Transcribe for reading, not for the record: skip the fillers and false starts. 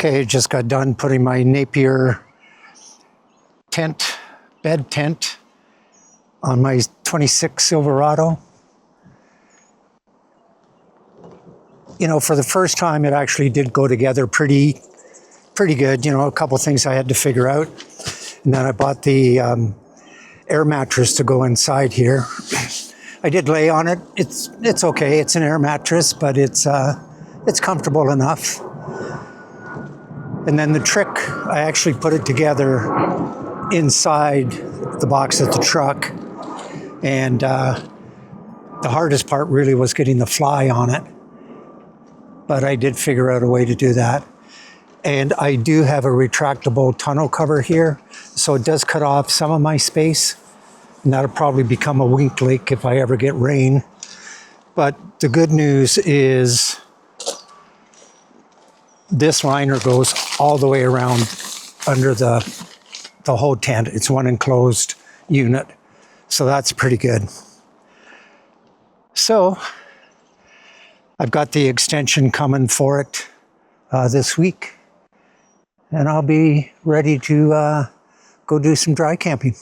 Okay, just got done putting my Napier bed tent on my 26 Silverado. You know, for the first time, it actually did go together pretty good. You know, a couple things I had to figure out. And then I bought the air mattress to go inside here. I did lay on it. It's okay. It's an air mattress, but it's comfortable enough. And then the trick, I actually put it together inside the box at the truck. And the hardest part really was getting the fly on it. But I did figure out a way to do that. And I do have a retractable tonneau cover here, so it does cut off some of my space. And that'll probably become a wink lake if I ever get rain. But the good news is this liner goes all the way around under the whole tent. It's one enclosed unit. So that's pretty good. So I've got the extension coming for it this week. And I'll be ready to go do some dry camping.